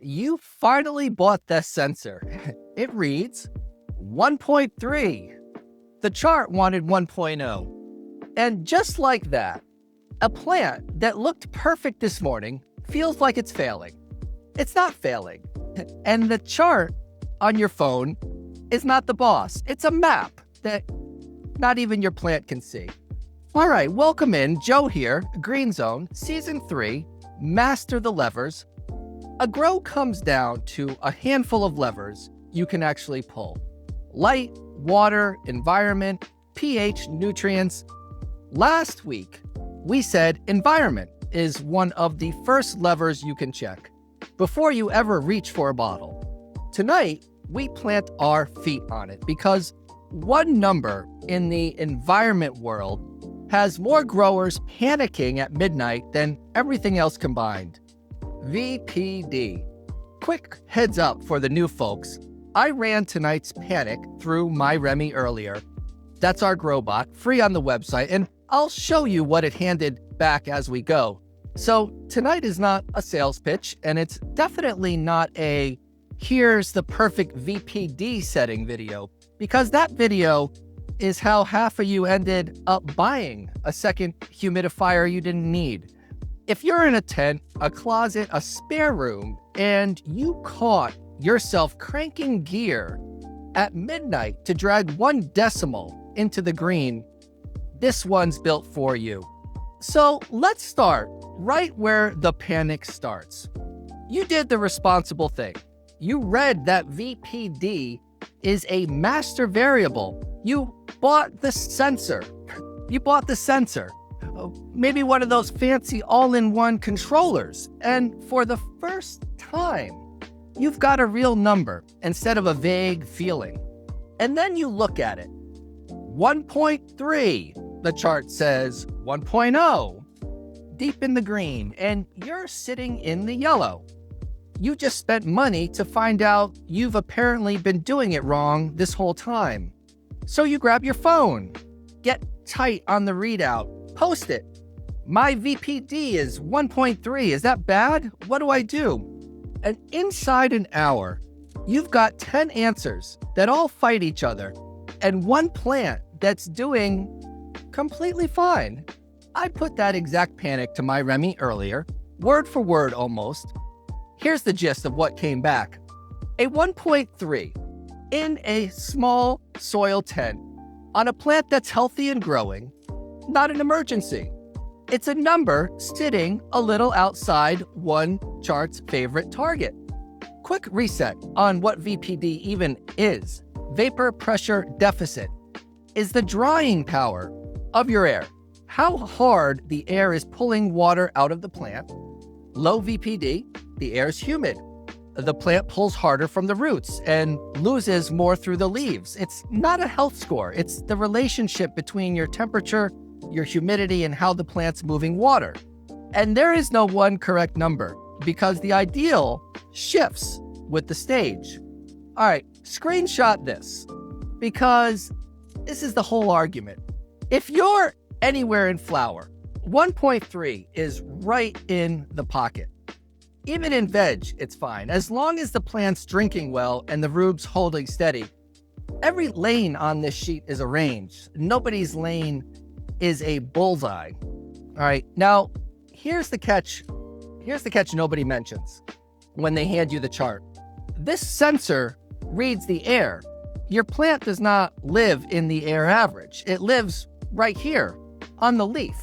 You finally bought this sensor. It reads 1.3. The chart wanted 1.0. And just like that, a plant that looked perfect this morning feels like it's failing. It's not failing. And the chart on your phone is not the boss. It's a map that not even your plant can see. All right, welcome in. Joe here, Green Zone, Season 3, Master the Levers. A grow comes down to a handful of levers you can actually pull. Light, water, environment, pH, nutrients. Last week, we said environment is one of the first levers you can check before you ever reach for a bottle. Tonight, we plant our feet on it because one number in the environment world has more growers panicking at midnight than everything else combined. VPD. Quick heads up for the new folks. I ran tonight's panic through MyRemy earlier. That's our GrowBot, free on the website, and I'll show you what it handed back as we go. So tonight is not a sales pitch, and it's definitely not a here's the perfect VPD setting video, because that video is how half of you ended up buying a second humidifier you didn't need. If you're in a tent, a closet, a spare room, and you caught yourself cranking gear at midnight to drag 1 decimal into the green, this one's built for you. So let's start right where the panic starts. You did the responsible thing. You read that VPD is a master variable. You bought the sensor. Maybe one of those fancy all-in-one controllers. And for the first time, you've got a real number instead of a vague feeling. And then you look at it. 1.3, the chart says 1.0, deep in the green, and you're sitting in the yellow. You just spent money to find out you've apparently been doing it wrong this whole time. So you grab your phone, get tight on the readout, post it. My VPD is 1.3. Is that bad? What do I do? And inside an hour, you've got 10 answers that all fight each other and one plant that's doing completely fine. I put that exact panic to MyRemy earlier, word for word almost. Here's the gist of what came back. A 1.3 in a small soil tent on a plant that's healthy and growing, not an emergency. It's a number sitting a little outside one chart's favorite target. Quick reset on what VPD even is. Vapor pressure deficit is the drying power of your air. How hard the air is pulling water out of the plant. Low VPD, the air is humid. The plant pulls harder from the roots and loses more through the leaves. It's not a health score. It's the relationship between your temperature, your humidity, and how the plant's moving water. And there is no one correct number because the ideal shifts with the stage. All right, screenshot this because this is the whole argument. If you're anywhere in flower, 1.3 is right in the pocket. Even in veg, it's fine. As long as the plant's drinking well and the root's holding steady. Every lane on this sheet is a range. Nobody's lane is a bullseye. All right, now here's the catch. Here's the catch nobody mentions when they hand you the chart. This sensor reads the air. Your plant does not live in the air average. It lives right here on the leaf.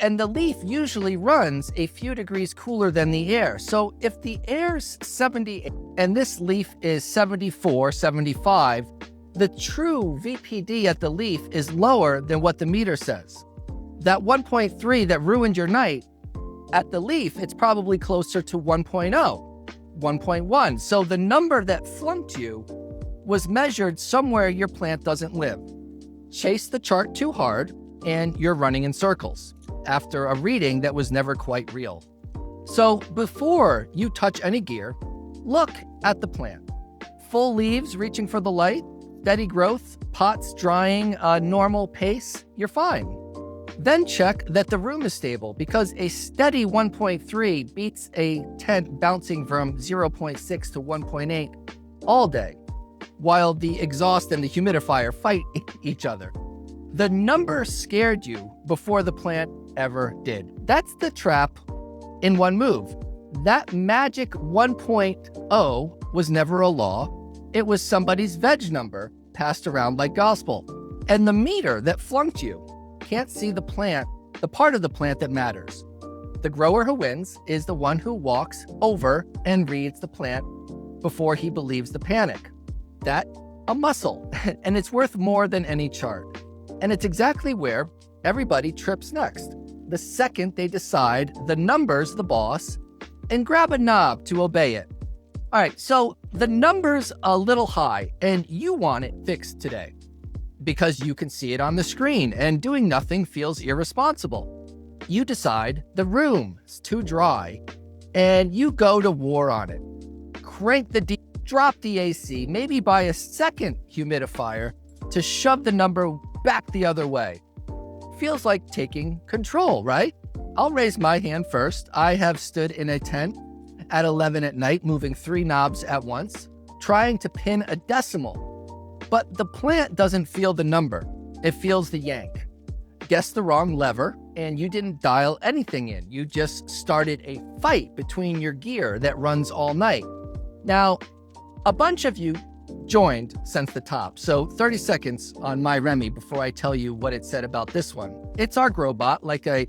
And the leaf usually runs a few degrees cooler than the air. So if the air's 70 and this leaf is 74, 75, the true VPD at the leaf is lower than what the meter says. That 1.3 that ruined your night, at the leaf, it's probably closer to 1.0, 1.1. So the number that flunked you was measured somewhere your plant doesn't live. Chase the chart too hard, and you're running in circles after a reading that was never quite real. So before you touch any gear, look at the plant. Full leaves reaching for the light, steady growth, pots drying a normal pace, you're fine. Then check that the room is stable, because a steady 1.3 beats a tent bouncing from 0.6 to 1.8 all day, while the exhaust and the humidifier fight each other. The number scared you before the plant ever did. That's the trap in one move. That magic 1.0 was never a law. It was somebody's veg number passed around like gospel. And the meter that flunked you can't see the plant, the part of the plant that matters. The grower who wins is the one who walks over and reads the plant before he believes the panic. That's a muscle, and it's worth more than any chart. And it's exactly where everybody trips next. The second they decide the number's the boss and grab a knob to obey it. All right, so the number's a little high and you want it fixed today because you can see it on the screen and doing nothing feels irresponsible. You decide the room's too dry and you go to war on it. Crank the drop the AC, maybe buy a second humidifier to shove the number back the other way. Feels like taking control, right? I'll raise my hand first. I have stood in a tent at 11 at night, moving 3 knobs at once, trying to pin a decimal. But the plant doesn't feel the number. It feels the yank. Guess the wrong lever, and you didn't dial anything in. You just started a fight between your gear that runs all night. Now, a bunch of you joined since the top, so 30 seconds on MyRemy before I tell you what it said about this one. It's our grow bot, like a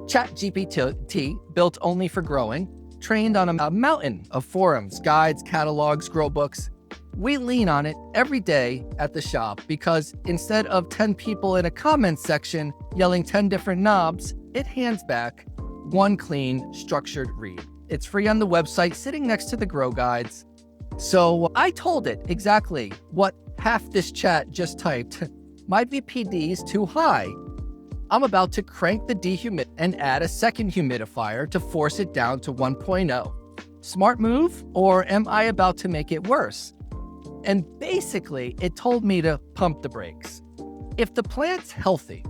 ChatGPT built only for growing, trained on a mountain of forums, guides, catalogs, grow books. We lean on it every day at the shop because instead of 10 people in a comment section yelling 10 different knobs, it hands back one clean, structured read. It's free on the website, sitting next to the grow guides. So I told it exactly what half this chat just typed. My VPD is too high. I'm about to crank the dehumidifier and add a second humidifier to force it down to 1.0. Smart move, or am I about to make it worse? And basically, it told me to pump the brakes. If the plant's healthy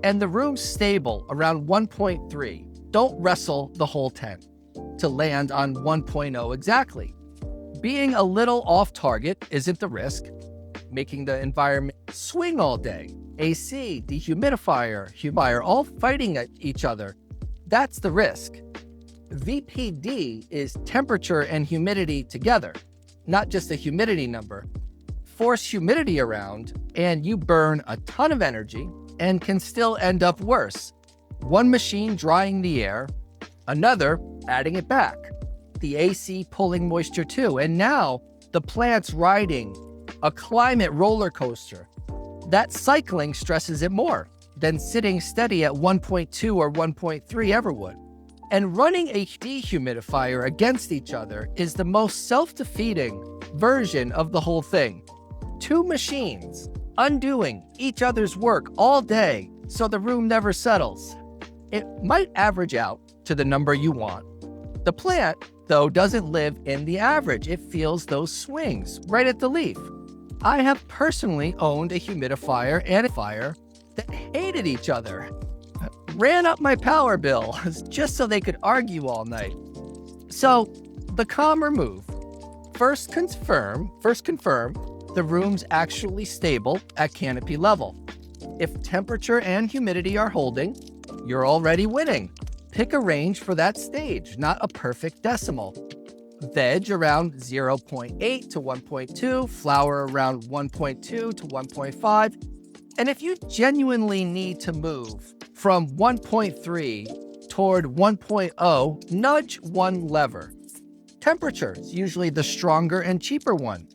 and the room's stable around 1.3, don't wrestle the whole tent to land on 1.0 exactly. Being a little off target isn't the risk. Making the environment swing all day, AC, dehumidifier, humidifier, all fighting at each other, that's the risk. VPD is temperature and humidity together, not just a humidity number. Force humidity around and you burn a ton of energy and can still end up worse. One machine drying the air, another adding it back. The AC pulling moisture too, and now the plant's riding a climate roller coaster. That cycling stresses it more than sitting steady at 1.2 or 1.3 ever would. And running a dehumidifier against each other is the most self-defeating version of the whole thing. 2 machines undoing each other's work all day so the room never settles. It might average out to the number you want. The plant, though, doesn't live in the average. It feels those swings right at the leaf. I have personally owned a humidifier and a fire that hated each other. Ran up my power bill just so they could argue all night. So the calmer move. First confirm the room's actually stable at canopy level. If temperature and humidity are holding, you're already winning. Pick a range for that stage, not a perfect decimal. Veg around 0.8 to 1.2, flower around 1.2 to 1.5. And if you genuinely need to move from 1.3 toward 1.0, nudge one lever. Temperature is usually the stronger and cheaper one.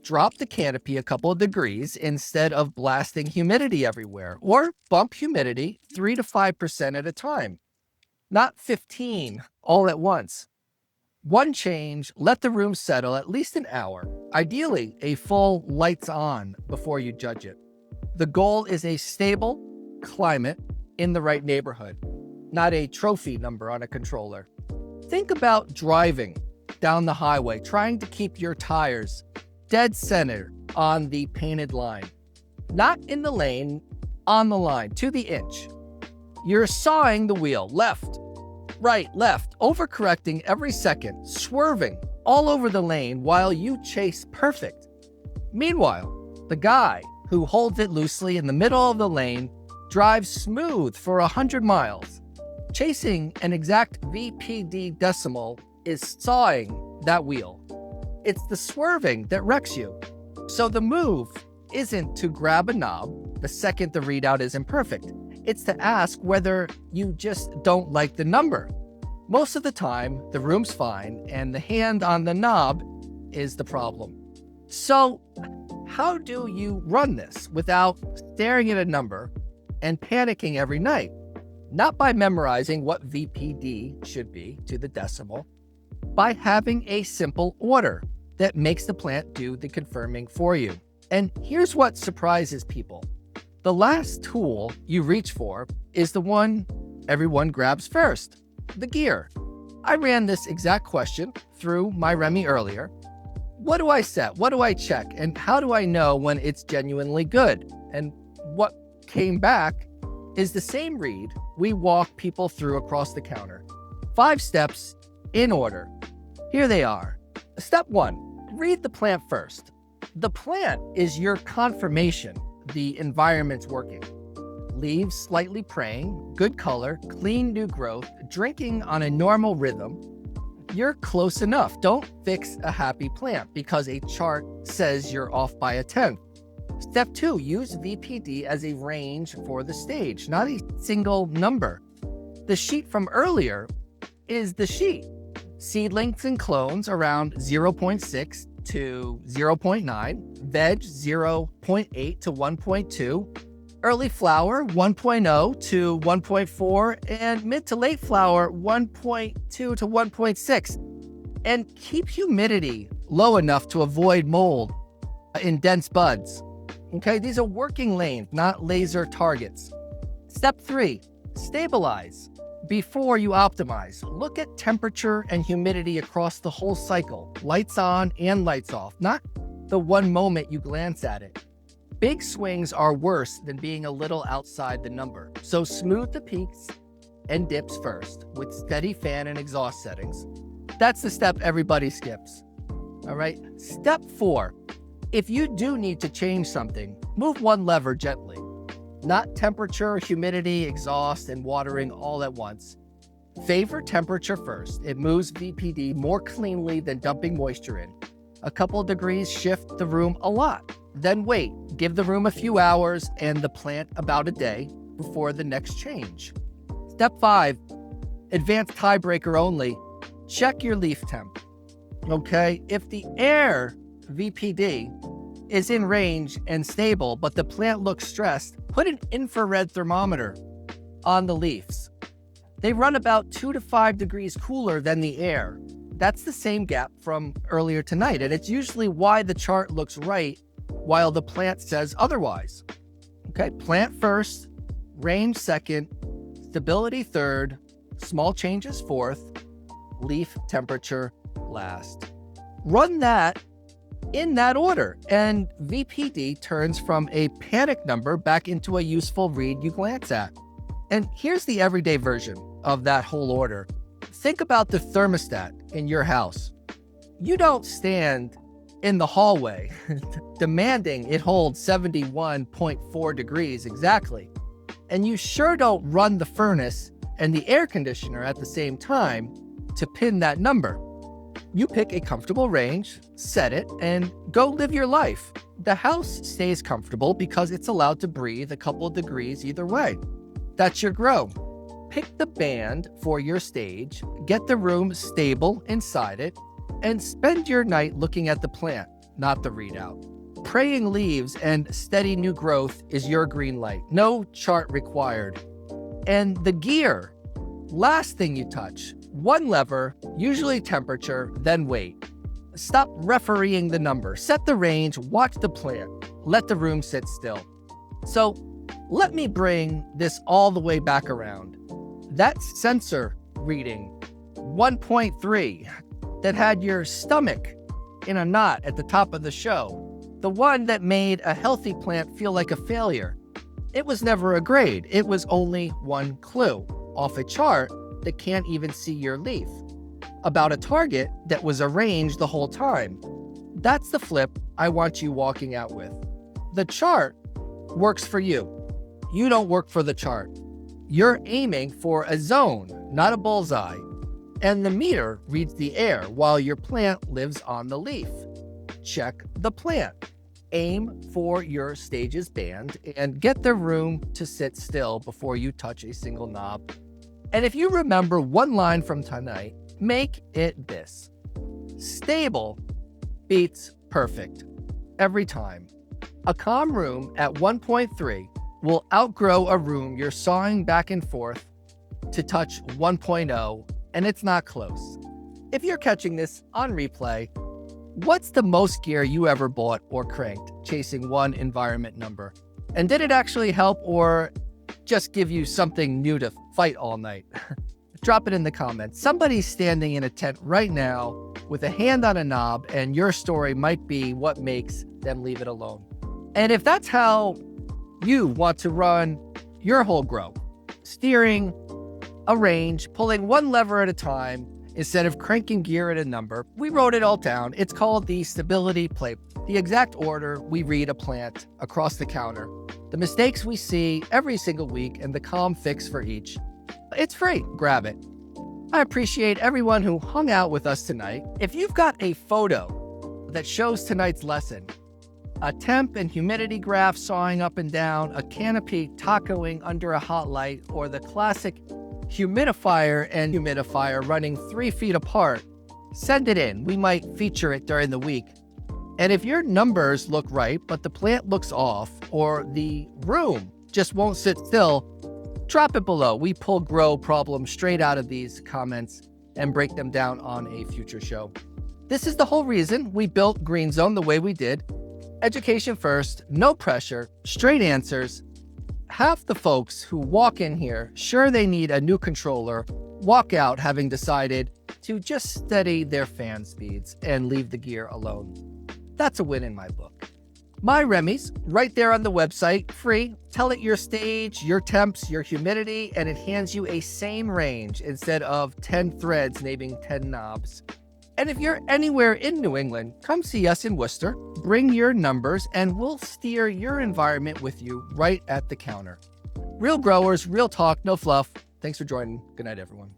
Drop the canopy a couple of degrees instead of blasting humidity everywhere, or bump humidity 3 to 5% at a time. Not 15 all at once. One change, let the room settle at least an hour, ideally a full lights on before you judge it. The goal is a stable climate in the right neighborhood, not a trophy number on a controller. Think about driving down the highway, trying to keep your tires dead center on the painted line. Not in the lane, on the line, to the inch. You're sawing the wheel left, right, left, overcorrecting every second, swerving all over the lane while you chase perfect. Meanwhile, the guy who holds it loosely in the middle of the lane drives smooth for 100 miles. Chasing an exact VPD decimal is sawing that wheel. It's the swerving that wrecks you. So the move isn't to grab a knob the second the readout is imperfect. It's to ask whether you just don't like the number. Most of the time, the room's fine and the hand on the knob is the problem. So how do you run this without staring at a number and panicking every night? Not by memorizing what VPD should be to the decimal, by having a simple order that makes the plant do the confirming for you. And here's what surprises people. The last tool you reach for is the one everyone grabs first, the gear. I ran this exact question through MyRemy earlier. What do I set? What do I check? And how do I know when it's genuinely good? And what came back is the same read we walk people through across the counter. 5 steps in order. Here they are. Step 1, read the plant first. The plant is your confirmation the environment's working. Leaves slightly praying, good color, clean new growth, drinking on a normal rhythm. You're close enough. Don't fix a happy plant because a chart says you're off by a 10th. Step 2, use VPD as a range for the stage, not a single number. The sheet from earlier is the sheet. Seedlings and clones around 0.6 to 0.9, veg 0.8 to 1.2, early flower 1.0 to 1.4, and mid to late flower 1.2 to 1.6. And keep humidity low enough to avoid mold in dense buds. Okay, these are working lanes, not laser targets. Step 3, stabilize before you optimize. Look at temperature and humidity across the whole cycle, lights on and lights off, not the one moment you glance at it. Big swings are worse than being a little outside the number. So smooth the peaks and dips first with steady fan and exhaust settings. That's the step everybody skips. All right. Step 4, if you do need to change something, move one lever gently. Not temperature, humidity, exhaust, and watering all at once. Favor temperature first. It moves VPD more cleanly than dumping moisture in. A couple of degrees shift the room a lot. Then wait, give the room a few hours and the plant about a day before the next change. Step 5, advanced tiebreaker only. Check your leaf temp. Okay, if the air VPD is in range and stable, but the plant looks stressed, put an infrared thermometer on the leaves. They run about 2 to 5 degrees cooler than the air. That's the same gap from earlier tonight, and it's usually why the chart looks right while the plant says otherwise. Okay, plant first, range second, stability third, small changes fourth, leaf temperature last. Run that in that order, and VPD turns from a panic number back into a useful read you glance at. And here's the everyday version of that whole order. Think about the thermostat in your house. You don't stand in the hallway demanding it holds 71.4 degrees exactly. And you sure don't run the furnace and the air conditioner at the same time to pin that number. You pick a comfortable range, set it, and go live your life. The house stays comfortable because it's allowed to breathe a couple of degrees either way. That's your grow. Pick the band for your stage, get the room stable inside it, and spend your night looking at the plant, not the readout. Praying leaves and steady new growth is your green light. No chart required. And the gear, last thing you touch. One lever, usually temperature, then weight. Stop refereeing the number. Set the range, watch the plant. Let the room sit still. So let me bring this all the way back around. That sensor reading, 1.3, that had your stomach in a knot at the top of the show. The one that made a healthy plant feel like a failure. It was never a grade. It was only one clue off a chart that can't even see your leaf about a target that was arranged the whole time. That's the flip I want you walking out with. The chart works for you. You don't work for the chart. You're aiming for a zone, not a bullseye. And the meter reads the air while your plant lives on the leaf. Check the plant. Aim for your stages band and get the room to sit still before you touch a single knob. And if you remember one line from tonight, make it this: stable beats perfect every time. A calm room at 1.3 will outgrow a room you're sawing back and forth to touch 1.0, and it's not close. If you're catching this on replay, what's the most gear you ever bought or cranked chasing one environment number? And did it actually help or just give you something new to fight all night? Drop it in the comments. Somebody's standing in a tent right now with a hand on a knob, and your story might be what makes them leave it alone. And if that's how you want to run your whole grow, steering a range, pulling one lever at a time instead of cranking gear at a number, we wrote it all down. It's called the Stability Playbook. The exact order we read a plant across the counter, the mistakes we see every single week, and the calm fix for each. It's free. Grab it. I appreciate everyone who hung out with us tonight. If you've got a photo that shows tonight's lesson, a temp and humidity graph sawing up and down, a canopy tacoing under a hot light, or the classic humidifier and humidifier running 3 feet apart, send it in. We might feature it during the week. And if your numbers look right, but the plant looks off, or the room just won't sit still, drop it below. We pull grow problems straight out of these comments and break them down on a future show. This is the whole reason we built Green Zone the way we did. Education first, no pressure, straight answers. Half the folks who walk in here, sure they need a new controller, walk out having decided to just steady their fan speeds and leave the gear alone. That's a win in my book. MyRemy's right there on the website, free. Tell it your stage, your temps, your humidity, and it hands you a same range instead of 10 threads naming 10 knobs. And if you're anywhere in New England, come see us in Worcester, bring your numbers, and we'll steer your environment with you right at the counter. Real growers, real talk, no fluff. Thanks for joining. Good night, everyone.